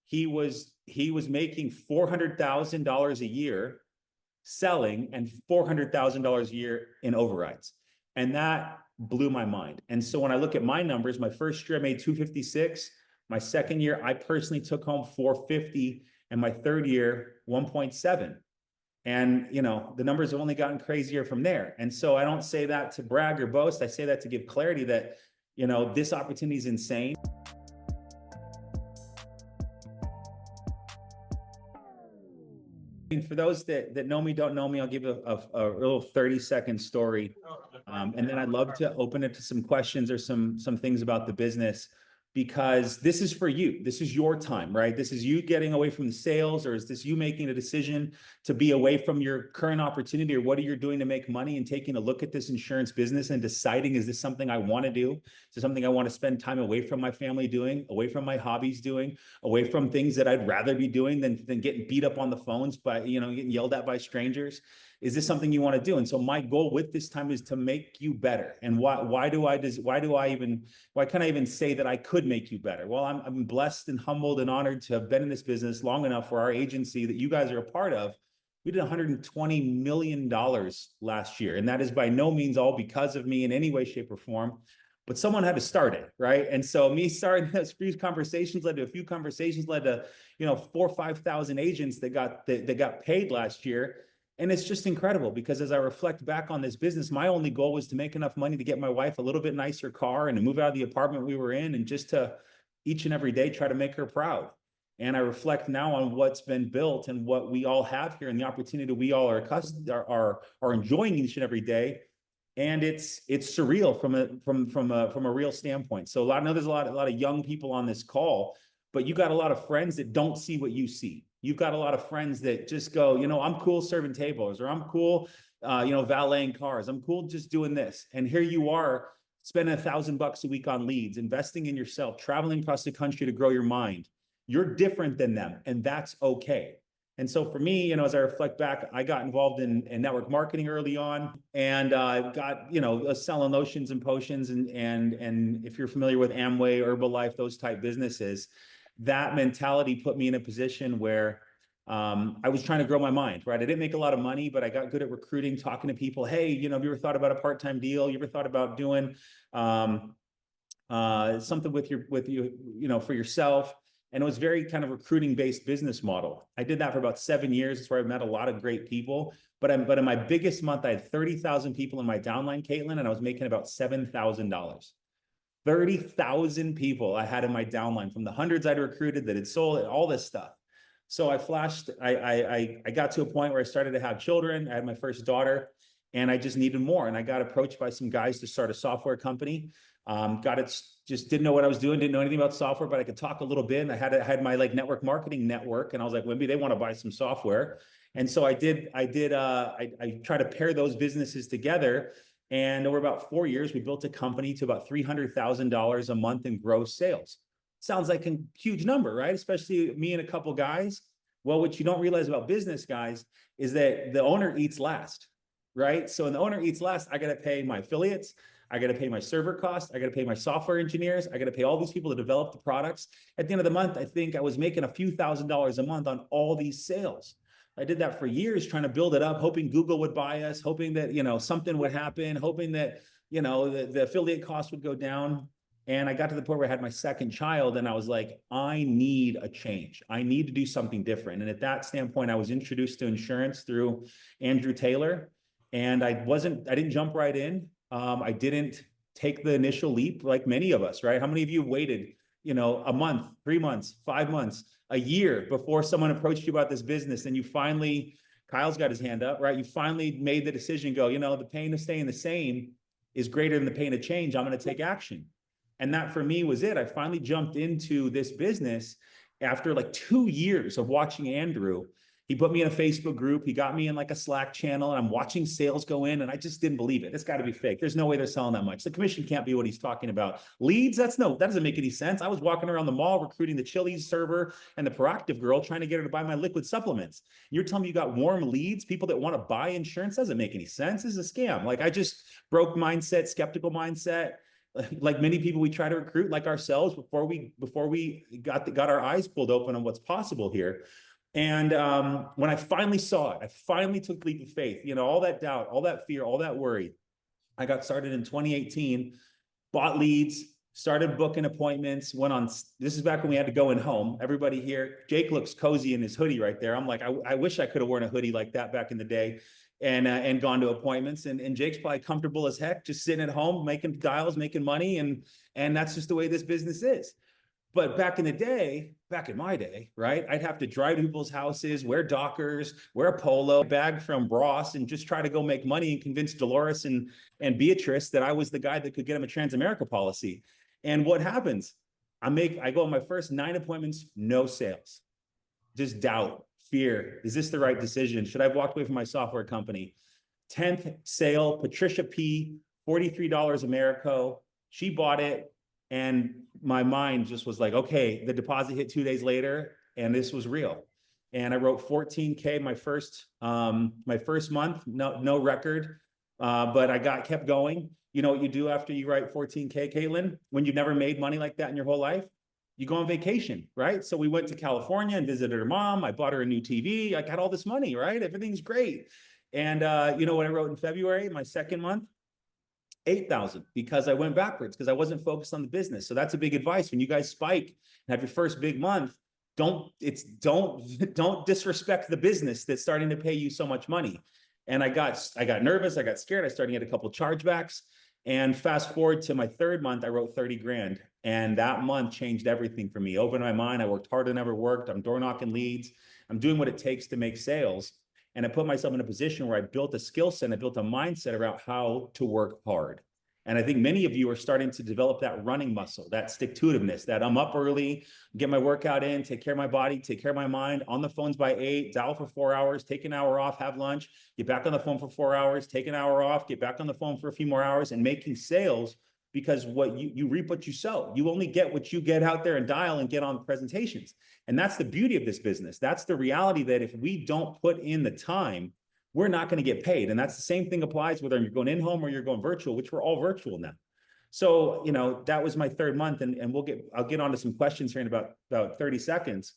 he was making $400,000 a year selling and $400,000 a year in overrides. And that blew my mind. And so when I look at my numbers, my first year I made 256. My second year, I personally took home 450, and my third year, 1.7. And, you know, the numbers have only gotten crazier from there. And so I don't say that to brag or boast. I say that to give clarity that, you know, this opportunity is insane. For those that know me, don't know me, I'll give a little 30-second story. And then I'd love to open it to some questions or some things about the business, because this is for you. This is your time, right? This is you getting away from the sales, or is this you making a decision to be away from your current opportunity, or what are you doing to make money, and taking a look at this insurance business and deciding, is this something I want to do? Is this something I want to spend time away from my family doing, away from my hobbies doing, away from things that I'd rather be doing than getting beat up on the phones by, you know, getting yelled at by strangers? Is this something you want to do? And so my goal with this time is to make you better. And why can I even say that I could make you better? Well, I'm blessed and humbled and honored to have been in this business long enough for our agency that you guys are a part of. We did $120 million last year. And that is by no means all because of me in any way, shape, or form. But someone had to start it, right? And so me starting those few conversations led to a few conversations, led to, you know, 4,000 or 5,000 agents that got paid last year. And it's just incredible, because as I reflect back on this business, my only goal was to make enough money to get my wife a little bit nicer car and to move out of the apartment we were in, and just to each and every day try to make her proud. And I reflect now on what's been built and what we all have here and the opportunity we all are enjoying each and every day. And it's surreal from a real standpoint. So I know there's a lot of young people on this call, but you got a lot of friends that don't see what you see. You've got a lot of friends that just go, you know, I'm cool serving tables, or I'm cool, you know, valeting cars. I'm cool just doing this. And here you are spending $1,000 a week on leads, investing in yourself, traveling across the country to grow your mind. You're different than them, and that's okay. And so for me, you know, as I reflect back, I got involved in network marketing early on, and got, you know, selling lotions and potions, and if you're familiar with Amway, Herbalife, those type businesses, that mentality put me in a position where I was trying to grow my mind, right? I didn't make a lot of money, but I got good at recruiting, talking to people. Hey, you know, have you ever thought about a part-time deal? You ever thought about doing something with you know, for yourself? And it was very kind of recruiting-based business model. I did that for about 7 years. It's where I met a lot of great people. But in my biggest month, I had 30,000 people in my downline, Caitlin, and I was making about $7,000. 30,000 people I had in my downline, from the hundreds I'd recruited that had sold, all this stuff. So I got to a point where I started to have children. I had my first daughter, and I just needed more. And I got approached by some guys to start a software company. Just didn't know what I was doing, didn't know anything about software, but I could talk a little bit. And I had my like network marketing network, and I was like, well, maybe they want to buy some software. And so I try to pair those businesses together. And over about 4 years, we built a company to about $300,000 a month in gross sales. Sounds like a huge number, right? Especially me and a couple guys. Well, what you don't realize about business, guys, is that the owner eats last, right? So when the owner eats last, I got to pay my affiliates. I got to pay my server costs. I got to pay my software engineers. I got to pay all these people to develop the products. At the end of the month, I think I was making a few $1,000s a month on all these sales. I did that for years, trying to build it up, hoping Google would buy us, hoping that, you know, something would happen, hoping that, you know, the affiliate costs would go down. And I got to the point where I had my second child, and I was like, I need a change. I need to do something different. And at that standpoint, I was introduced to insurance through Andrew Taylor, and I didn't jump right in. I didn't take the initial leap like many of us, right? How many of you waited, you know, a month, 3 months, 5 months, a year before someone approached you about this business, and you finally, Kyle's got his hand up, right? You finally made the decision, go, you know, the pain of staying the same is greater than the pain of change. I'm going to take action. And that for me was it. I finally jumped into this business after like 2 years of watching Andrew. He put me in a Facebook group. He got me in like a Slack channel, and I'm watching sales go in, and I just didn't believe it. It's got to be fake. There's no way they're selling that much. The commission can't be what he's talking about. Leads, that doesn't make any sense. I was walking around the mall recruiting the Chili's server and the Proactive girl, trying to get her to buy my liquid supplements. You're telling me you got warm leads, people that want to buy insurance? Doesn't make any sense. This is a scam. Like, I just broke mindset, skeptical mindset. like many people, we try to recruit like ourselves before we got our eyes pulled open on what's possible here. And when I finally saw it, I finally took the leap of faith, you know, all that doubt, all that fear, all that worry. I got started in 2018, bought leads, started booking appointments, went on, this is back when we had to go in home. Everybody here, Jake looks cozy in his hoodie right there. I'm like, I wish I could have worn a hoodie like that back in the day and gone to appointments. And Jake's probably comfortable as heck, just sitting at home, making dials, making money. And that's just the way this business is. But back in the day, back in my day, right, I'd have to drive to people's houses, wear Dockers, wear a polo, bag from Ross, and just try to go make money and convince Dolores and Beatrice that I was the guy that could get them a Transamerica policy. And what happens? I go on my first 9 appointments, no sales, just doubt, fear. Is this the right decision? Should I have walked away from my software company? 10th sale, Patricia P, $43 Americo. She bought it. And my mind just was like, okay, the deposit hit 2 days later, and this was real. And I wrote 14K my first month, no record, but I kept going. You know what you do after you write 14K, Caitlin? When you've never made money like that in your whole life, you go on vacation, right? So we went to California and visited her mom. I bought her a new TV. I got all this money, right? Everything's great. And you know what I wrote in February, my second month? 8,000, because I went backwards, because I wasn't focused on the business. So that's a big advice. When you guys spike and have your first big month, don't disrespect the business that's starting to pay you so much money. And I got nervous, I got scared, I started to get a couple chargebacks. And fast forward to my third month, I wrote 30 grand. And that month changed everything for me. Opened my mind. I worked harder than ever worked. I'm door knocking leads. I'm doing what it takes to make sales. And I put myself in a position where I built a skill set, I built a mindset around how to work hard. And I think many of you are starting to develop that running muscle, that stick-to-itiveness, that I'm up early, get my workout in, take care of my body, take care of my mind, on the phones by 8, dial for 4 hours, take an hour off, have lunch, get back on the phone for 4 hours, take an hour off, get back on the phone for a few more hours, and making sales, because what you reap what you sow. You only get what you get out there and dial and get on presentations. And that's the beauty of this business. That's the reality, that if we don't put in the time, we're not going to get paid. And that's the same thing applies whether you're going in home or you're going virtual, which we're all virtual now. So, you know, that was my third month, and I'll get on to some questions here in about 30 seconds.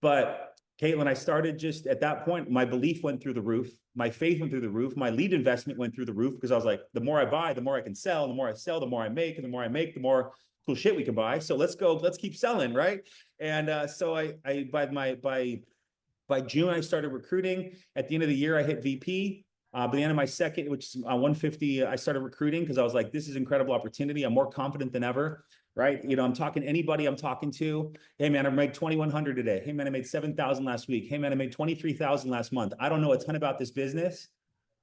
But Caitlin, I started just at that point, my belief went through the roof. My faith went through the roof. My lead investment went through the roof, because I was like, the more I buy, the more I can sell. The more I sell, the more I make. And the more I make, the more cool shit we can buy. So let's keep selling, right? And so by June, I started recruiting. At the end of the year, I hit VP. By the end of my second, which is 150, I started recruiting, because I was like, this is an incredible opportunity. I'm more confident than ever, right? You know, I'm talking anybody I'm talking to. Hey man, I made 2,100 today. Hey man, I made 7,000 last week. Hey man, I made 23,000 last month. I don't know a ton about this business,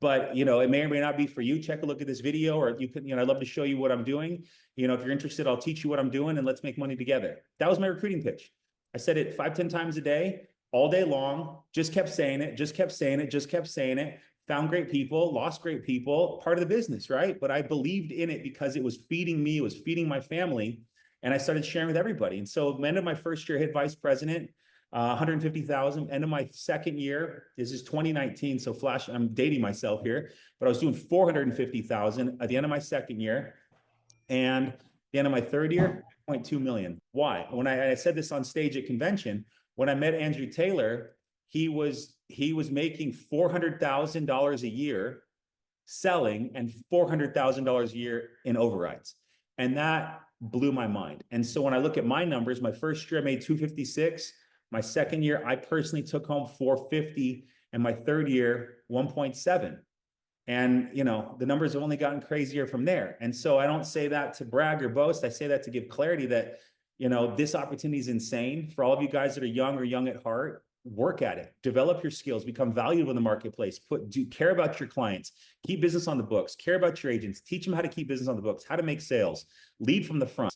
but you know, it may or may not be for you. Check a look at this video, or you can, you know, I'd love to show you what I'm doing. You know, if you're interested, I'll teach you what I'm doing, and let's make money together. That was my recruiting pitch. I said it 5-10 times a day, all day long, just kept saying it, just kept saying it, just kept saying it. Found great people, lost great people, part of the business, right? But I believed in it because it was feeding me, it was feeding my family, and I started sharing with everybody. And so at the end of my first year, I hit vice president, 150,000. End of my second year, this is 2019, so I'm dating myself here, but I was doing 450,000 at the end of my second year. And at the end of my third year, 0.2 million. Why? When I said this on stage at convention, when I met Andrew Taylor, he was making $400,000 a year selling and $400,000 a year in overrides. And that blew my mind. And so when I look at my numbers, my first year I made 256. My second year, I personally took home 450, and my third year, 1.7. And, you know, the numbers have only gotten crazier from there. And so I don't say that to brag or boast. I say that to give clarity that, you know, this opportunity is insane. For all of you guys that are young or young at heart, work at it, develop your skills, become valuable in the marketplace, care about your clients, keep business on the books, care about your agents, teach them how to keep business on the books, how to make sales, lead from the front.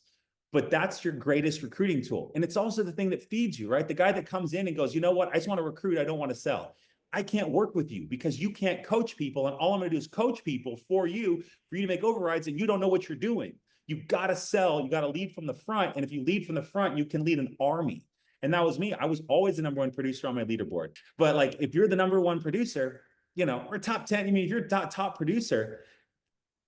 But that's your greatest recruiting tool. And it's also the thing that feeds you, right? The guy that comes in and goes, you know what? I just want to recruit. I don't want to sell. I can't work with you because you can't coach people. And all I'm going to do is coach people for you to make overrides, and you don't know what you're doing. You got to sell. You got to lead from the front. And if you lead from the front, you can lead an army. And that was me. I was always the number one producer on my leaderboard. But like, if you're the number one producer, you know, or top 10, I mean, if you're a top producer,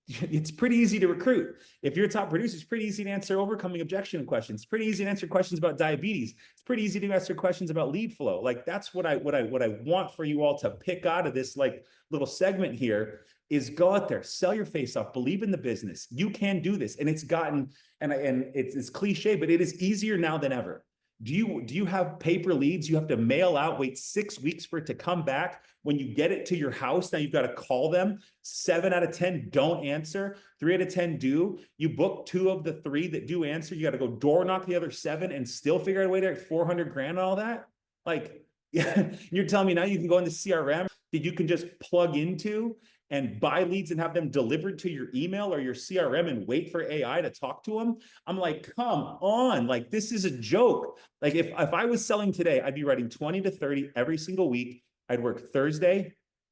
it's pretty easy to recruit. If you're a top producer, it's pretty easy to answer overcoming objection questions. It's pretty easy to answer questions about diabetes. It's pretty easy to answer questions about lead flow. Like that's what I want for you all to pick out of this like little segment here is go out there, sell your face off, believe in the business. You can do this. And it's gotten, and it's cliche, but it is easier now than ever. Do you have paper leads you have to mail out, wait 6 weeks for it to come back? When you get it to your house, now you've got to call them. 7 out of 10 don't answer. 3 out of 10 do. You book 2 of the 3 that do answer. You got to go door knock the other 7 and still figure out a way to get 400 grand and all that. Like, yeah, you're telling me now you can go into CRM that you can just plug into and buy leads and have them delivered to your email or your CRM and wait for AI to talk to them. I'm like, come on, like this is a joke. Like if I was selling today, I'd be writing 20 to 30 every single week. I'd work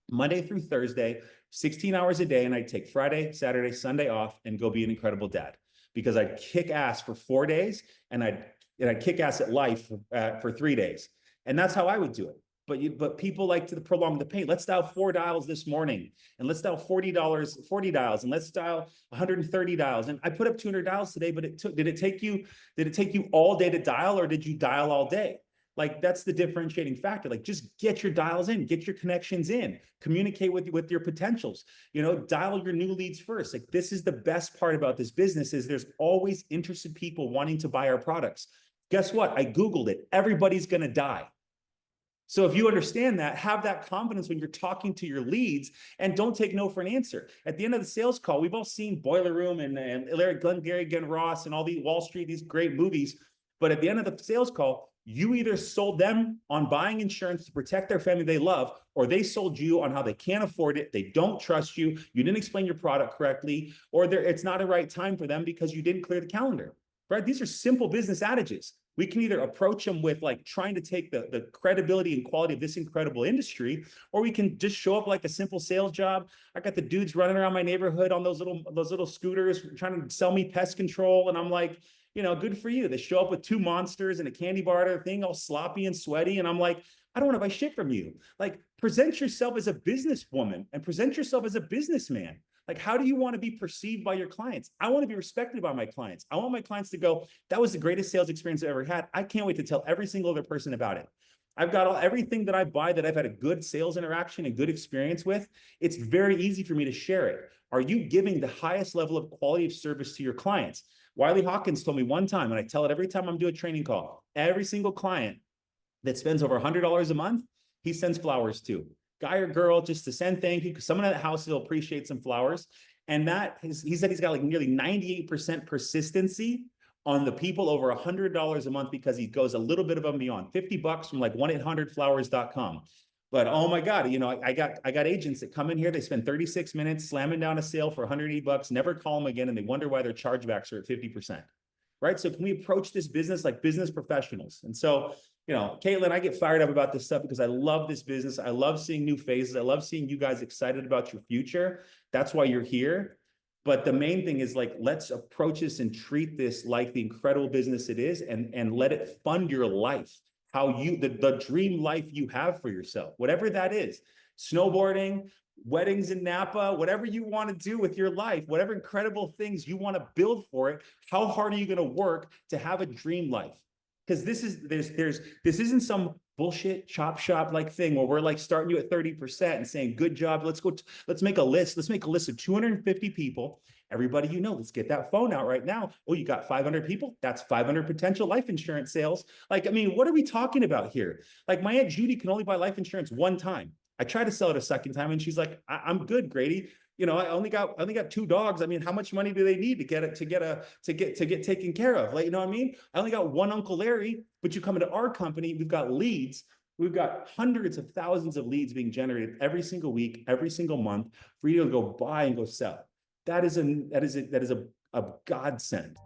Monday through Thursday, 16 hours a day, and I'd take Friday, Saturday, Sunday off and go be an incredible dad because I'd kick ass for 4 days and I'd kick ass at life for 3 days. And that's how I would do it. But people like to prolong the pain. Let's dial 4 dials this morning, and let's dial $40 dials, and let's dial 130 dials. And I put up 200 dials today, but did it take you all day to dial, or did you dial all day? Like that's the differentiating factor. Like just get your dials in, get your connections in, communicate with your potentials. Dial your new leads first. Like this is the best part about this business is there's always interested people wanting to buy our products. Guess what? I Googled it. Everybody's going to die. So if you understand that, have that confidence when you're talking to your leads and don't take no for an answer. At the end of the sales call, we've all seen Boiler Room and Glengarry Glen Ross and all the Wall Street, these great movies. But at the end of the sales call, you either sold them on buying insurance to protect their family they love, or they sold you on how they can't afford it. They don't trust you. You didn't explain your product correctly, or it's not a right time for them because you didn't clear the calendar, right? These are simple business adages. We can either approach them with like trying to take the credibility and quality of this incredible industry, or we can just show up like a simple sales job. I got the dudes running around my neighborhood on those little scooters trying to sell me pest control. And I'm like, good for you. They show up with 2 monsters and a candy bar and thing all sloppy and sweaty. And I'm like, I don't want to buy shit from you. Like present yourself as a businesswoman and present yourself as a businessman. Like, how do you want to be perceived by your clients? I want to be respected by my clients. I want my clients to go, that was the greatest sales experience I ever had. I can't wait to tell every single other person about it. I've got everything that I buy that I've had a good sales interaction and good experience with. It's very easy for me to share it. Are you giving the highest level of quality of service to your clients? Wiley Hawkins told me one time, and I tell it every time I'm doing a training call, every single client that spends over $100 a month, he sends flowers to. Guy or girl, just to send thank you, because someone at the house will appreciate some flowers. And he said he's got like nearly 98% persistency on the people over $100 a month because he goes a little bit above and beyond. $50 from like 1-800-flowers.com. But oh my God, I got agents that come in here, they spend 36 minutes slamming down a sale for $180, never call them again, and they wonder why their chargebacks are at 50%. Right? So can we approach this business like business professionals? And so, Caitlin, I get fired up about this stuff because I love this business. I love seeing new faces. I love seeing you guys excited about your future. That's why you're here. But the main thing is like, let's approach this and treat this like the incredible business it is and let it fund your life. The dream life you have for yourself, whatever that is, snowboarding, weddings in Napa, whatever you want to do with your life, whatever incredible things you want to build for it. How hard are you going to work to have a dream life? Because this isn't some bullshit chop shop like thing where we're like starting you at 30% and saying, good job. Let's make a list. Let's make a list of 250 people. Everybody, let's get that phone out right now. Oh, you got 500 people? That's 500 potential life insurance sales. Like, I mean, what are we talking about here? Like my Aunt Judy can only buy life insurance one time. I tried to sell it a second time and she's like, I'm good, Grady. I only got 2 dogs. I mean, how much money do they need to get taken care of? Like, you know what I mean? I only got 1 Uncle Larry, but you come into our company, we've got leads. We've got hundreds of thousands of leads being generated every single week, every single month for you to go buy and go sell. That is a godsend.